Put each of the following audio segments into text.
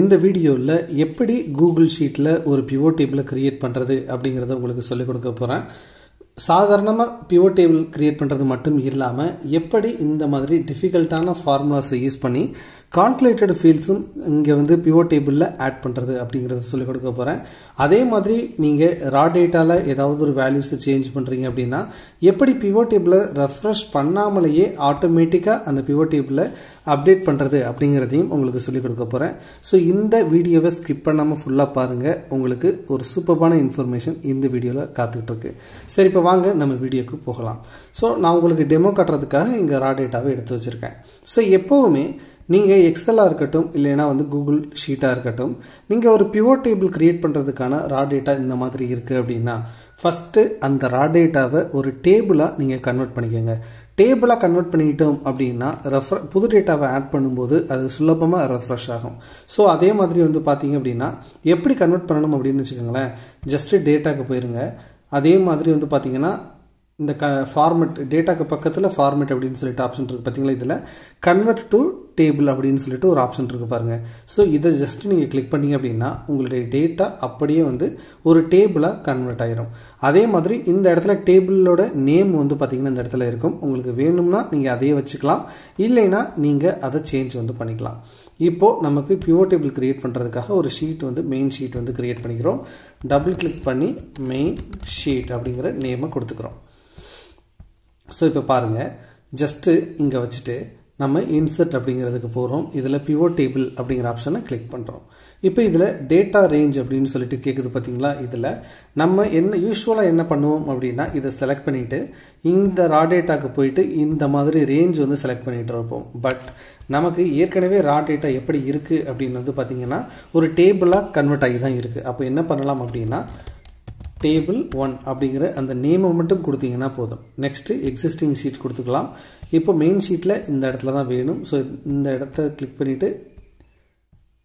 இந்த வீடியோவில் எப்படி கூகுள் ஷீட்டில் ஒரு பிவோட் டேபிளை கிரியேட் பண்ணுறது அப்படிங்கிறத உங்களுக்கு சொல்லிக் கொடுக்க போகிறேன். சாதாரணமாக பிவோட் டேபிள் கிரியேட் பண்ணுறது மட்டும் இல்லாமல் எப்படி இந்த மாதிரி டிஃபிகல்ட்டான ஃபார்முலாஸை யூஸ் பண்ணி கால்குலேட்டட் ஃபீல்ட்ஸும் இங்கே பிவோட் டேபிளில் ஆட் பண்ணுறது அப்படிங்கிறத சொல்லிக் கொடுக்க போகிறேன். அதே மாதிரி நீங்கள் ரா டேட்டாவில் ஏதாவது ஒரு வேல்யூஸை சேஞ்ச் பண்ணுறீங்க அப்படின்னா எப்படி பிவோட் டேபிளை ரெஃப்ரெஷ் பண்ணாமலேயே ஆட்டோமேட்டிக்காக அந்த பிவோட் டேபிளை அப்டேட் பண்ணுறது அப்படிங்கிறதையும் உங்களுக்கு சொல்லிக் கொடுக்க போகிறேன். ஸோ இந்த வீடியோவை ஸ்கிப் பண்ணாமல் ஃபுல்லாக பாருங்கள். உங்களுக்கு ஒரு சூப்பரான இன்ஃபர்மேஷன் இந்த வீடியோவில் காத்துக்கிட்டு இருக்கு. சரி, இப்போ வாங்க நம்ம வீடியோக்கு போகலாம். ஸோ நான் உங்களுக்கு டெமோ காட்டுறதுக்காக இங்கே ரா டேட்டாவை எடுத்து வச்சுருக்கேன். ஸோ எப்போவுமே நீங்கள் எக்ஸலாக இருக்கட்டும் இல்லைனா கூகுள் ஷீட்டாக இருக்கட்டும், நீங்கள் ஒரு பிவோட் டேபிள் கிரியேட் பண்ணுறதுக்கான ரா டேட்டா இந்த மாதிரி இருக்குது அப்படின்னா ஃபஸ்ட்டு அந்த ரா டேட்டாவை ஒரு டேபிளாக நீங்கள் கன்வெர்ட் பண்ணிக்கோங்க. டேபிளாக கன்வெர்ட் பண்ணிக்கிட்டோம் அப்படின்னா புது டேட்டாவை ஆட் பண்ணும்போது அது சுலபமாக ரெஃப்ரெஷ் ஆகும். ஸோ அதே மாதிரி பார்த்தீங்க அப்படின்னா எப்படி கன்வெர்ட் பண்ணணும் அப்படின்னு வச்சுக்கோங்களேன். ஜஸ்ட்டு டேட்டாக்கு போயிருங்க. அதே மாதிரி பார்த்தீங்கன்னா இந்த ஃபார்மெட் டேட்டாக்கு பக்கத்தில் ஃபார்மெட் அப்படின்னு சொல்லிட்டு ஆப்ஷன் இருக்குது பார்த்தீங்களா. இதில் கன்வெர்ட் டு டேபிள் அப்படின்னு சொல்லிட்டு ஒரு ஆப்ஷன் இருக்குது பாருங்கள். ஸோ இதை ஜஸ்ட் நீங்கள் கிளிக் பண்ணிங்க அப்படின்னா உங்களுடைய டேட்டா அப்படியே ஒரு டேபிளாக கன்வெர்ட் ஆயிரும். அதே மாதிரி இந்த இடத்துல டேபிளோட நேம் பார்த்தீங்கன்னா இந்த இடத்துல இருக்கும். உங்களுக்கு வேணும்னா நீங்கள் அதையே வச்சுக்கலாம், இல்லைன்னா நீங்கள் அதை சேஞ்ச் பண்ணிக்கலாம். இப்போது நமக்கு பிவோட் டேபிள் கிரியேட் பண்ணுறதுக்காக ஒரு ஷீட் மெயின் ஷீட் கிரியேட் பண்ணிக்கிறோம். டபுள் கிளிக் பண்ணி மெயின் ஷீட் அப்படிங்கிற நேமை கொடுத்துக்கிறோம். ஸோ இப்போ பாருங்கள், ஜஸ்ட்டு இங்கே வச்சுட்டு நம்ம இன்சர்ட் அப்படிங்கிறதுக்கு போகிறோம். இதில் பிவோட் டேபிள் அப்படிங்கிற ஆப்ஷனை கிளிக் பண்ணுறோம். இப்போ இதில் டேட்டா ரேஞ்ச் அப்படின்னு சொல்லிட்டு கேட்குது பார்த்தீங்களா. இதில் நம்ம யூஸ்வலாக என்ன பண்ணுவோம் அப்படின்னா இதை செலக்ட் பண்ணிவிட்டு இந்த ரா டேட்டாக்கு போயிட்டு இந்த மாதிரி ரேஞ்ச் செலக்ட் பண்ணிகிட்டு இருப்போம். பட் நமக்கு ஏற்கனவே ரா டேட்டா எப்படி இருக்குது அப்படின்னு பார்த்தீங்கன்னா ஒரு டேபிளாக கன்வெர்ட் ஆகி தான் இருக்குது. அப்போ என்ன பண்ணலாம் அப்படின்னா டேபிள் 1 அப்படிங்கிற அந்த நேமை மட்டும் கொடுத்தீங்கன்னா போதும். நெக்ஸ்ட்டு எக்ஸிஸ்டிங் ஷீட் கொடுத்துக்கலாம். இப்போ மெயின் ஷீட்டில் இந்த இடத்துல தான் வேணும். ஸோ இந்த இடத்த கிளிக் பண்ணிவிட்டு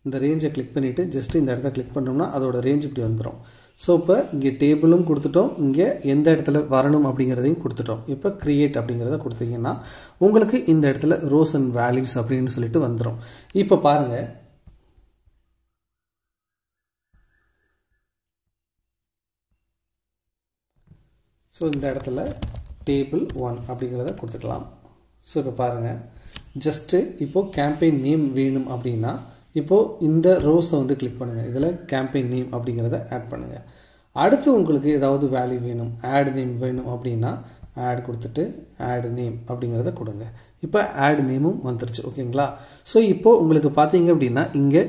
இந்த ரேஞ்சை கிளிக் பண்ணிவிட்டு ஜஸ்ட்டு இந்த இடத்த கிளிக் பண்ணோம்னா அதோட ரேஞ்ச் இப்படி வந்துடும். ஸோ இப்போ இங்கே டேபிளும் கொடுத்துட்டோம், இங்கே எந்த இடத்துல வரணும் அப்படிங்கிறதையும் கொடுத்துட்டோம். இப்போ கிரியேட் அப்படிங்கிறத கொடுத்தீங்கன்னா உங்களுக்கு இந்த இடத்துல ரோஸ் அண்ட் வேல்யூஸ் அப்படின்னு சொல்லிட்டு வந்துடும். இப்போ பாருங்கள், ஸோ இந்த இடத்துல டேபிள் 1 அப்படிங்கிறத கொடுத்துக்கலாம். ஸோ இப்போ பாருங்கள், ஜஸ்ட்டு இப்போது கேம்பெயின் நேம் வேணும் அப்படின்னா இப்போது இந்த ரோஸை கிளிக் பண்ணுங்கள். இதில் கேம்பெயின் நேம் அப்படிங்கிறத ஆட் பண்ணுங்கள். அடுத்து உங்களுக்கு ஏதாவது வேல்யூ வேணும், ஆட் நேம் வேணும் அப்படின்னா ஆட் கொடுத்துட்டு ஆட் நேம் அப்படிங்கிறத கொடுங்க. இப்போ ஆட் நேமும் வந்துருச்சு. ஓகேங்களா. ஸோ இப்போது உங்களுக்கு பார்த்தீங்க அப்படின்னா இங்கே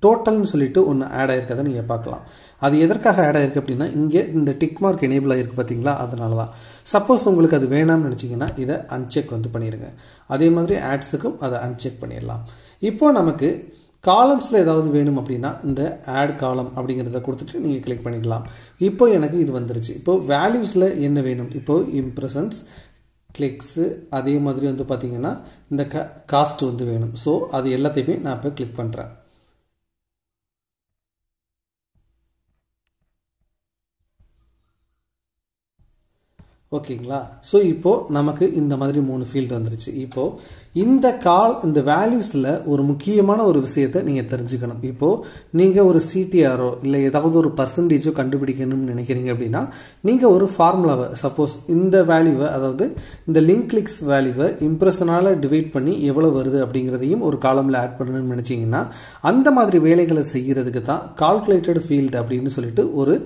டோட்டல்னு சொல்லிட்டு ஒன்று ஆட் ஆகிருக்கதை நீங்கள் பார்க்கலாம். அது எதற்காக ஆட் ஆகிருக்கு அப்படின்னா இங்கே இந்த டிக் மார்க் எனேபிள் ஆகிருக்கு பார்த்தீங்களா, அதனால தான். சப்போஸ் உங்களுக்கு அது வேணாம்னு நினச்சிங்கன்னா இதை அன்செக் பண்ணிடுங்க. அதே மாதிரி ஆட்ஸுக்கும் அதை அன்செக் பண்ணிடலாம். இப்போது நமக்கு காலம்ஸில் ஏதாவது வேணும் அப்படின்னா இந்த ஆட் காலம் அப்படிங்கிறத கொடுத்துட்டு நீங்கள் கிளிக் பண்ணிக்கலாம். இப்போ எனக்கு இது வந்துருச்சு. இப்போது வேல்யூஸில் என்ன வேணும், இப்போது இம்ப்ரெஷன்ஸ், கிளிக்ஸு, அதே மாதிரி பார்த்தீங்கன்னா இந்த காஸ்ட் வேணும். ஸோ அது எல்லாத்தையுமே நான் இப்போ கிளிக் பண்ணுறேன். ஓகேங்களா. ஸோ இப்போது நமக்கு இந்த மாதிரி 3 ஃபீல்டு வந்துருச்சு. இப்போது இந்த வேல்யூஸில் ஒரு முக்கியமான ஒரு விஷயத்தை நீங்கள் தெரிஞ்சுக்கணும். இப்போது நீங்கள் ஒரு சிடிஆரோ இல்லை ஏதாவது ஒரு பர்சன்டேஜோ கண்டுபிடிக்கணும்னு நினைக்கிறீங்க அப்படின்னா நீங்கள் ஒரு ஃபார்முலாவை சப்போஸ் இந்த வேல்யூவை, அதாவது இந்த லிங்க் கிளிக்ஸ் வேல்யூவை இம்ப்ரெஷனால் டிவைட் பண்ணி எவ்வளோ வருது அப்படிங்கிறதையும் ஒரு காலமில் ஆட் பண்ணணும்னு நினச்சிங்கன்னா அந்த மாதிரி வேலைகளை செய்கிறதுக்கு தான் கால்குலேட்டட் ஃபீல்டு அப்படின்னு சொல்லிட்டு ஒரு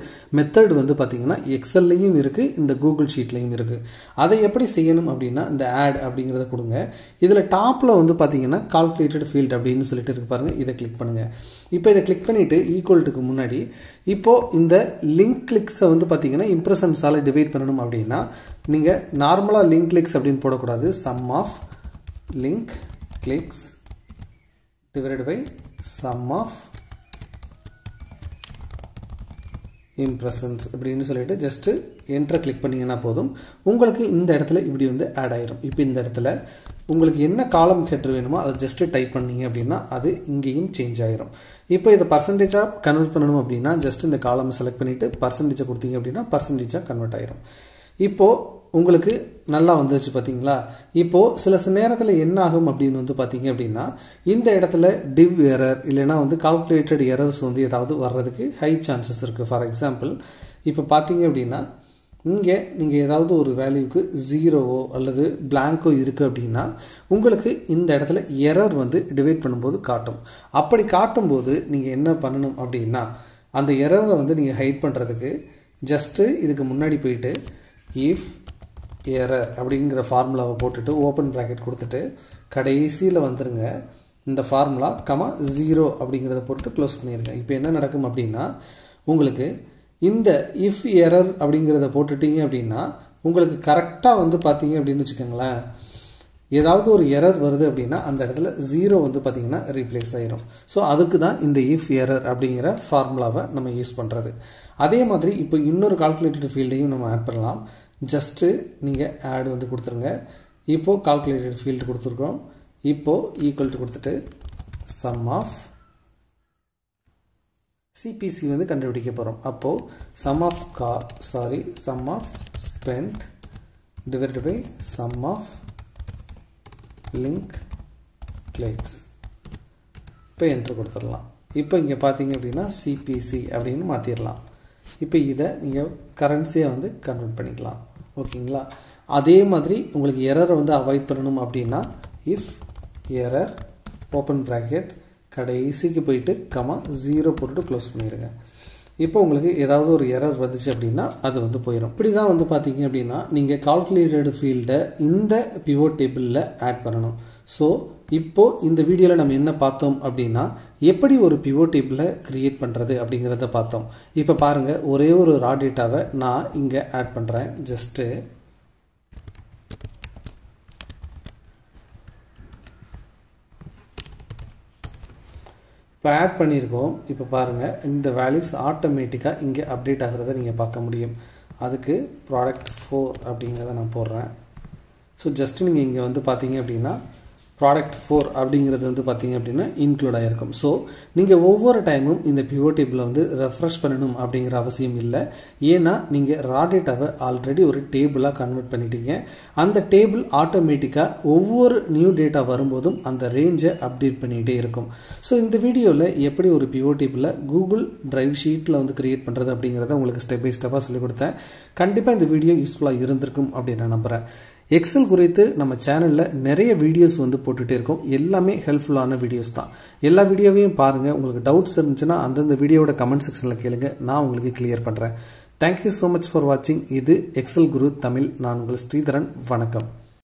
மெத்தட் பார்த்தீங்கன்னா எக்ஸல்லையும் இருக்குது, இந்த கூகுள் ஷீட் இருக்கு. அதை எப்படி செய்யணும் அப்படின்னா இந்த ஆட் அப்படிங்கிறத கொடுங்க. இதில் டாப்பில் பார்த்தீங்கன்னா கால்குலேட்டட் ஃபீல்ட் அப்படின்னு சொல்லிட்டு இருக்கு பாருங்க. இதை கிளிக் பண்ணுங்க. இப்போ இதை கிளிக் பண்ணிட்டு ஈக்குவல்ட்டுக்கு முன்னாடி இப்போது இந்த லிங்க் கிளிக்ஸை பார்த்தீங்கன்னா இம்ப்ரெஷன்ஸால் டிவைட் பண்ணணும் அப்படின்னா நீங்கள் நார்மலாக லிங்க் கிளிக்ஸ் அப்படின்னு போடக்கூடாது. Sum of link clicks divided by sum of impressions அப்படின்னு சொல்லிட்டு ஜஸ்ட்டு என்ட்ரை கிளிக் பண்ணிங்கன்னா போதும். உங்களுக்கு இந்த இடத்துல இப்படி ஆட் ஆயிரும். இப்போ இந்த இடத்துல உங்களுக்கு என்ன காலம் ஹெட்டர் வேணுமோ அதை ஜஸ்ட்டு டைப் பண்ணிங்க அப்படின்னா அது இங்கேயும் சேஞ்ச் ஆகிரும். இப்போ இதை பர்சன்டேஜாக கன்வெர்ட் பண்ணணும் அப்படின்னா ஜஸ்ட் இந்த காலம் செலக்ட் பண்ணிவிட்டு பர்சன்டேஜை கொடுத்தீங்க அப்படின்னா பர்சன்டேஜாக கன்வெர்ட் ஆகிரும். இப்போது உங்களுக்கு நல்லா வந்துச்சு பார்த்தீங்களா. இப்போது சில நேரத்தில் என்ன ஆகும் அப்படின்னு வந்து பார்த்தீங்க அப்படின்னா இந்த இடத்துல டிவ் எரர் இல்லைனா வந்து கால்குலேட்டட் எரர்ஸ் வந்து ஏதாவது வர்றதுக்கு ஹை சான்சஸ் இருக்குது. ஃபார் எக்ஸாம்பிள் இப்போ பார்த்தீங்க அப்படின்னா இங்கே நீங்கள் ஏதாவது ஒரு வேல்யூக்கு 0வோ அல்லது பிளாங்கோ இருக்குது அப்படின்னா உங்களுக்கு இந்த இடத்துல எரர் வந்து டிவைட் பண்ணும்போது காட்டும். அப்படி காட்டும்போது நீங்கள் என்ன பண்ணணும் அப்படின்னா அந்த எரரை வந்து நீங்கள் ஹைட் பண்ணுறதுக்கு ஜஸ்ட்டு இதுக்கு முன்னாடி போயிட்டு இஃப் எரர் அப்படிங்கிற ஃபார்முலாவை போட்டுட்டு ஓப்பன் ப்ராக்கெட் கொடுத்துட்டு கடைசியில் வந்துருங்க இந்த ஃபார்முலா 0 அப்படிங்கிறத போட்டு க்ளோஸ் பண்ணிடுங்க. இப்போ என்ன நடக்கும் அப்படின்னா உங்களுக்கு இந்த இஃப் எரர் அப்படிங்கிறத போட்டுட்டீங்க அப்படின்னா உங்களுக்கு கரெக்டாக வந்து பார்த்தீங்க அப்படின்னு வச்சுக்கோங்களேன் ஏதாவது ஒரு எரர் வருது அப்படின்னா அந்த இடத்துல 0 வந்து பார்த்தீங்கன்னா ரீப்ளேஸ் ஆயிரும். ஸோ அதுக்கு தான் இந்த இஃப் எரர் அப்படிங்கிற ஃபார்முலாவை நம்ம யூஸ் பண்ணுறது. அதே மாதிரி இப்போ இன்னொரு கால்குலேட்டட் ஃபீல்டையும் நம்ம ஆட் பண்ணலாம். ஜஸ்ட்டு நீங்கள் ஆட் வந்து கொடுத்துருங்க. இப்போது கால்குலேட்டட் ஃபீல்டு கொடுத்துருக்கோம். இப்போது ஈக்குவல் டு கொடுத்துட்டு சம் ஆஃப் சிபிசி வந்து கண்டுபிடிக்க போகிறோம். அப்போது sum of spend divided by sum of link clicks. இப்போ என்ட்ரு கொடுத்துடலாம். இப்போ இங்கே பார்த்தீங்க அப்படின்னா சிபிசி அப்படின்னு மாற்றிடலாம். இப்போ இதை நீங்கள் கரன்சியை வந்து கன்வெர்ட் பண்ணிக்கலாம். ஓகேங்களா. அதே மாதிரி உங்களுக்கு எரரை வந்து அவாய்ட் பண்ணணும் அப்படின்னா இஃப் எரர் ஓப்பன் ப்ராக்கெட் கடைசிக்கு போயிட்டு 0 போட்டுட்டு க்ளோஸ் பண்ணிடுங்க. இப்போ உங்களுக்கு ஏதாவது ஒரு எரர் வந்துச்சு அப்படின்னா அது வந்து போயிடும். இப்படி தான் வந்து பார்த்தீங்க அப்படின்னா நீங்கள் கால்குலேட்டட் ஃபீல்டை இந்த பிவோட் டேபிளில் ஆட் பண்ணணும். ஸோ இப்போது இந்த வீடியோவில் நம்ம என்ன பார்த்தோம் அப்படின்னா எப்படி ஒரு பிவோட் டேபிளை க்ரியேட் பண்ணுறது அப்படிங்கிறத பார்த்தோம். இப்போ பாருங்கள் ஒரே ஒரு ரா டேட்டாவை நான் இங்கே ஆட் பண்ணுறேன். ஜஸ்ட்டு இப்போ ஆட் பண்ணியிருக்கோம். இப்போ பாருங்கள் இந்த வேல்யூஸ் ஆட்டோமேட்டிக்காக இங்கே அப்டேட் ஆகிறத நீங்கள் பார்க்க முடியும். அதுக்கு ப்ராடக்ட் 4 அப்படிங்கிறத நான் போடுறேன். ஸோ ஜஸ்ட்டு நீங்கள் இங்கே வந்து பார்த்தீங்க அப்படின்னா ப்ராடக்ட் 4 அப்படிங்கிறது வந்து பார்த்தீங்க அப்படின்னா இன்க்ளூட் ஆகிருக்கும். ஸோ நீங்கள் ஒவ்வொரு டைமும் இந்த பிவோட் டேபிளை வந்து ரெஃப்ரெஷ் பண்ணணும் அப்படிங்கிற அவசியம் இல்லை. ஏன்னா நீங்கள் ரா டேட்டாவை ஆல்ரெடி ஒரு டேபிளாக கன்வெர்ட் பண்ணிட்டீங்க. அந்த டேபிள் ஆட்டோமேட்டிக்காக ஒவ்வொரு நியூ டேட்டா வரும்போதும் அந்த ரேஞ்சை அப்டேட் பண்ணிகிட்டே இருக்கும். ஸோ இந்த வீடியோவில் எப்படி ஒரு பிவோட் டேபிளை கூகுள் டிரைவ் ஷீட்டில் வந்து கிரியேட் பண்ணுறது அப்படிங்கிறத உங்களுக்கு ஸ்டெப் பை ஸ்டெப்பாக சொல்லிக் கொடுத்தேன். கண்டிப்பாக இந்த வீடியோ யூஸ்ஃபுல்லாக இருந்திருக்கும் அப்படின்னு நான் நம்புகிறேன். எக்ஸல் குறித்து நம்ம சேனலில் நிறைய வீடியோஸ் வந்து போட்டுகிட்டே இருக்கோம். எல்லாமே ஹெல்ப்ஃபுல்லான வீடியோஸ் தான். எல்லா வீடியோவையும் பாருங்கள். உங்களுக்கு டவுட்ஸ் இருந்துச்சுன்னா அந்தந்த வீடியோவோட கமெண்ட் செக்ஷனில் கேளுங்க, நான் உங்களுக்கு கிளியர் பண்ணுறேன். தேங்க்யூ ஸோ மச் ஃபார் வாட்சிங். இது எக்ஸல் குரு தமிழ். நான் உங்கள் ஸ்ரீதரன். வணக்கம்.